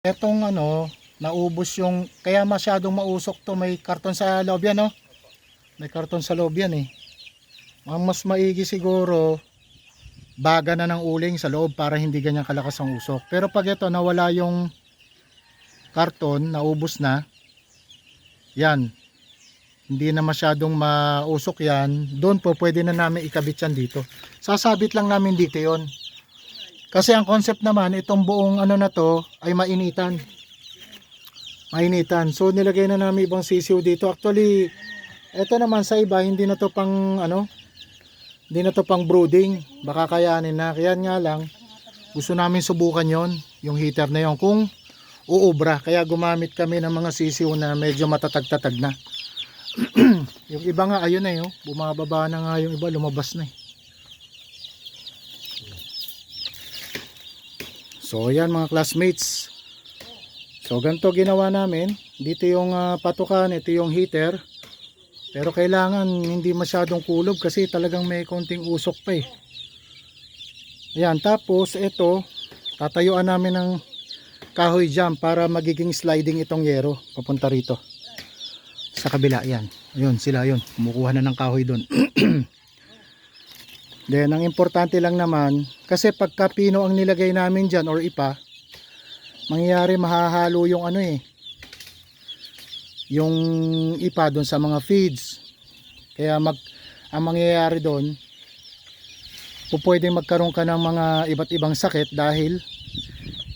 Etong ano, naubos yung, kaya masyadong mausok to, may karton sa loob yan, no? May karton sa loob yan eh. Ang mas maigi siguro, baga na ng uling sa loob para hindi ganyan kalakas ang usok. Pero pag ito nawala yung karton, naubos na, yan, hindi na masyadong mausok yan, doon po pwede na namin ikabit yan dito. Sasabit lang namin dito yon. Kasi ang concept naman, itong buong ano na to ay mainitan. Mainitan. So nilagay na namin ibang sisiw dito. Actually, ito naman sa iba, hindi na to pang ano, hindi na to pang brooding. Baka kayanin na. Kaya nga lang, gusto namin subukan yon, yung heater na yon, kung uubra. Kaya gumamit kami ng mga sisiw na medyo matatag-tatag na. Yung iba nga, ayun na yun. Bumababa na nga yung iba, lumabas na eh. So ayan mga classmates. So ganito ginawa namin. Dito yung patukan, ito yung heater. Pero kailangan hindi masyadong kulob kasi talagang may konting usok pa eh. Ayan, tapos ito, tatayuan namin ng kahoy jam para magiging sliding itong yero papunta rito. Sa kabila, yan. Ayun, sila yun. Kumukuha na ng kahoy doon. Then, ang importante lang naman, kasi pagka pino ang nilagay namin dyan or ipa, mangyayari mahahalo yung ano eh, yung ipa doon sa mga feeds. Kaya ang mangyayari doon, pwedeng magkaroon ka ng mga iba't ibang sakit dahil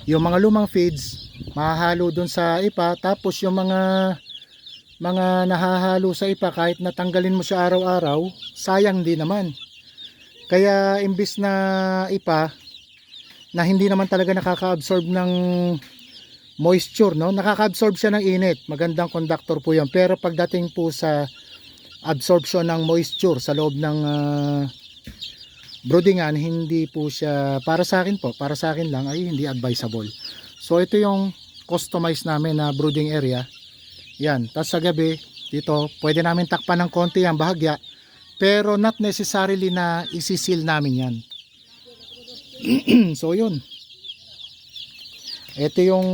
yung mga lumang feeds, mahahalo doon sa ipa, tapos yung mga nahahalo sa ipa, kahit natanggalin mo siya araw-araw, sayang din naman. Kaya imbis na ipa na hindi naman talaga nakaka-absorb ng moisture, no? Nakaka-absorb siya ng init. Magandang conductor po 'yan. Pero pagdating po sa absorption ng moisture sa loob ng broodingan, hindi po siya, para sa akin po, para sa akin lang ay hindi advisable. So ito yung customize namin na brooding area. Yan. Tapos sa gabi dito, pwede namin takpan ng konti ang bahagya. Pero not necessarily na isisil namin yan. So yun. Ito yung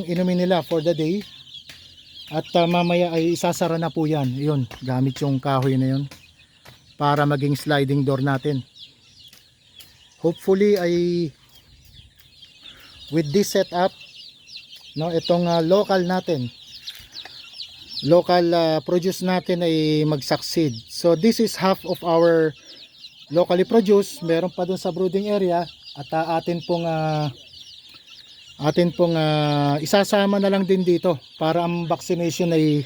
inumin nila for the day. At mamaya ay isasara na po yan. Yun, gamit yung kahoy na yun. Para maging sliding door natin. Hopefully ay with this setup, no, itong local natin, local produce natin ay mag-succeed. So this is half of our locally produced. Meron pa dun sa brooding area at atin pong isasama na lang din dito para ang vaccination ay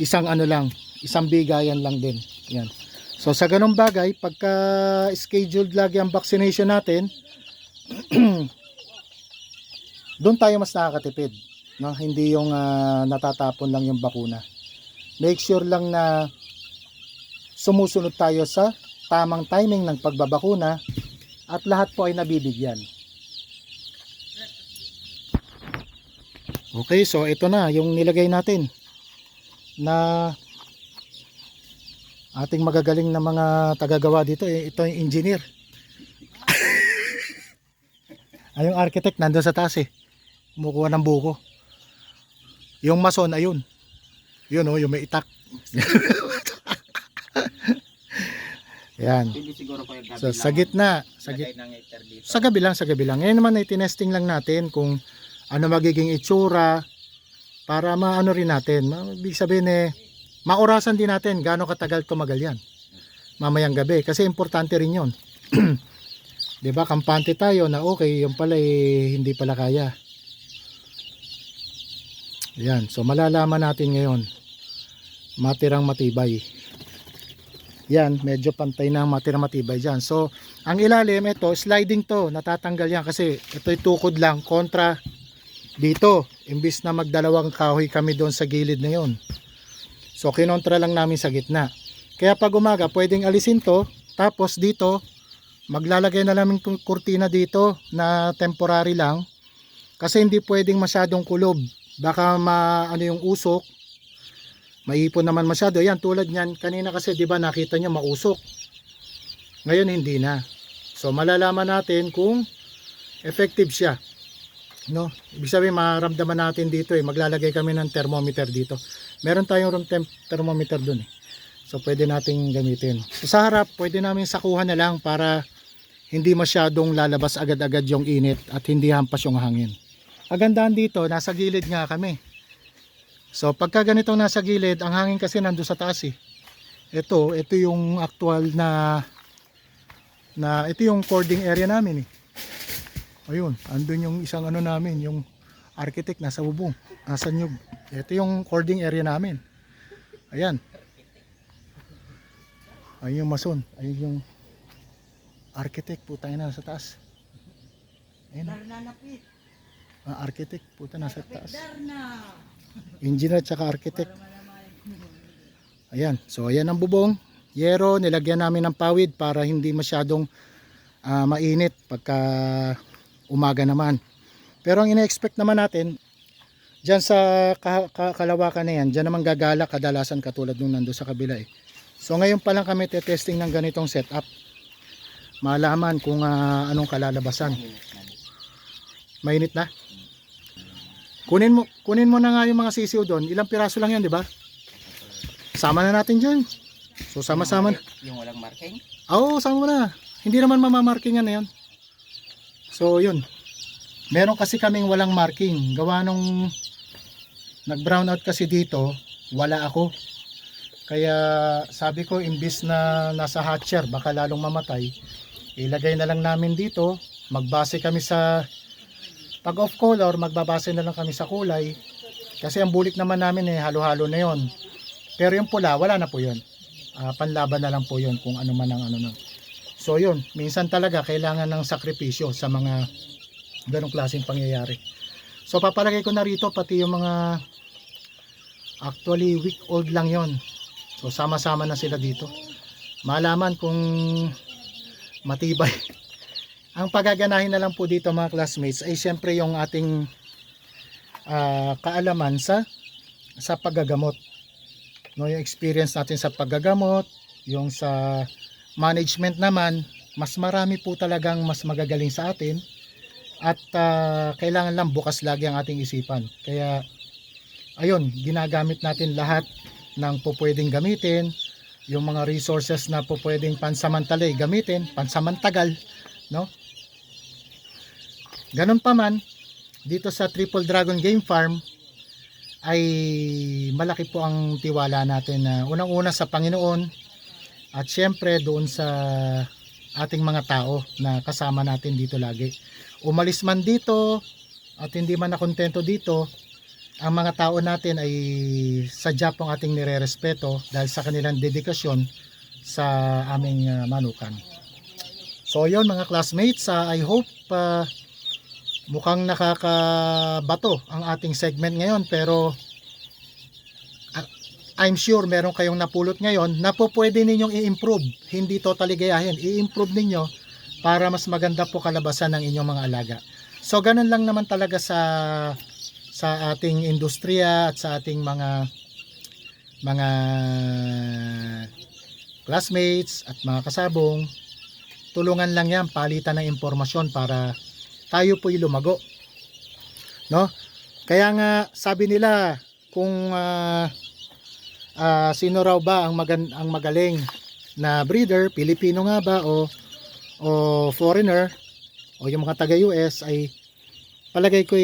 isang ano lang, isang bigayan lang din. Yan. So sa ganung bagay, pagka scheduled lagi ang vaccination natin, doon tayo mas nakakatipid. No, hindi yung natatapon lang yung bakuna. Make sure lang na sumusunod tayo sa tamang timing ng pagbabakuna at lahat po ay nabibigyan. Okay, so ito na yung nilagay natin na ating magagaling na mga tagagawa dito. Ito yung engineer. Ay, yung architect nandoon sa taas eh. Kumukuha ng buko. Yung mason, ayun. Yun oh, yung may itak. Yan. So sa gitna, sa gabi lang. Ngayon naman ay tinesting lang natin kung ano magiging itsura para maano rin natin. Ibig sabihin maorasan din natin gaano katagal tumagal yan. Mamayang gabi kasi importante rin 'yon. 'Di ba? Kampante tayo na okay, yung pala hindi pala kaya. Yan, so malalaman natin ngayon. Matirang matibay. Yan, medyo pantay na matirang matibay dyan. So, ang ilalim, ito, sliding to. Natatanggal yan kasi ito'y tukod lang kontra dito. Imbis na magdalawang kahoy kami doon sa gilid na yun. So, kinontra lang namin sa gitna. Kaya pag umaga, pwedeng alisin to. Tapos dito, maglalagay na namin kurtina dito na temporary lang. Kasi hindi pwedeng masyadong kulob. Baka ano yung usok, maipon naman masyado. Yan, tulad nyan kanina kasi 'di ba nakita nyo mausok, ngayon hindi na. So malalaman natin kung effective siya. No? Ibig sabihin maramdaman natin dito maglalagay kami ng thermometer dito. Meron tayong room temp thermometer dun So pwede nating gamitin. Sa harap, pwede namin sakuhan na lang para hindi masyadong lalabas agad-agad yung init at hindi hampas yung hangin. Kagandahan dito, nasa gilid nga kami. So pagka ganitong nasa gilid, ang hangin kasi nando sa taas Ito yung actual na ito yung cording area namin Ayun, andun yung isang ano namin, yung architect nasa bubong, nasa nyug. Ito yung cording area namin. Ayan. Ayun yung mason, ayun yung architect, puta na nasa taas. Ayun. Architect, puta nasa taas. Engineer tsaka architect. Ayan, so ayan ang bubong. Yero, nilagyan namin ng pawid para hindi masyadong mainit pagka umaga naman. Pero ang ina-expect naman natin diyan sa kalawakan na yan, diyan naman gagala kadalasan katulad nung nando sa kabila So ngayon pa lang kami testing ng ganitong setup. Malaman kung anong kalalabasan. Mainit na. Kunin mo na nga yung mga sisiw doon. Ilang piraso lang yan, di ba? Sama na natin diyan. So sama-sama na. Yung walang marking? Oo, sama na. Hindi naman mamamarking yan na yan. So yun, meron kasi kaming walang marking. Gawa nung nag-brown out kasi dito, wala ako. Kaya sabi ko, imbis na nasa hatcher, baka lalong mamatay, ilagay na lang namin dito. Magbase kami sa, pag off color, magbabase na lang kami sa kulay. Kasi ang bulik naman namin halo-halo na yon. Pero yung pula, wala na po yun. Panlaban na lang po yun kung ano man ang ano na. So yun, minsan talaga kailangan ng sakripisyo sa mga ganong klaseng pangyayari. So papalagay ko na rito pati yung mga actually week old lang yon. So sama-sama na sila dito. Malaman kung matibay. Ang pagaganahin na lang po dito mga classmates ay siyempre yung ating kaalaman sa paggagamot. No, yung experience natin sa paggagamot, yung sa management naman, mas marami po talagang mas magagaling sa atin at kailangan lang bukas lagi ang ating isipan. Kaya ayun, ginagamit natin lahat ng pupwedeng gamitin, yung mga resources na pupwedeng pansamantalay gamitin, pansamantagal, no? Ganun pa man, dito sa Triple Dragon Game Farm ay malaki po ang tiwala natin na unang-una sa Panginoon at syempre doon sa ating mga tao na kasama natin dito lagi. Umalis man dito at hindi man nakontento dito, ang mga tao natin ay sadya pong ating nirerespeto dahil sa kanilang dedikasyon sa aming manukan. So yun mga classmates, I hope mukhang nakakabato ang ating segment ngayon, pero I'm sure meron kayong napulot ngayon na po pwede ninyong i-improve. Hindi totally gayahin. I-improve ninyo para mas maganda po kalabasan ng inyong mga alaga. So ganun lang naman talaga sa ating industriya at sa ating mga classmates at mga kasabong. Tulungan lang yan, palitan ng impormasyon para tayo po'y lumago. No? Kaya nga sabi nila kung sino raw ba ang magaling na breeder, Pilipino nga ba o foreigner o yung mga taga US, ay palagay ko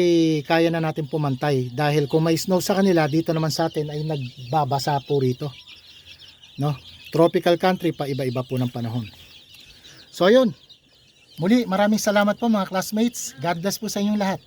kaya na natin pumantay dahil kung may snow sa kanila, dito naman sa atin ay nagbabasa po rito, no? Tropical country pa, iba-iba po ng panahon. So ayun, muli maraming salamat po mga classmates. God bless po sa inyong lahat.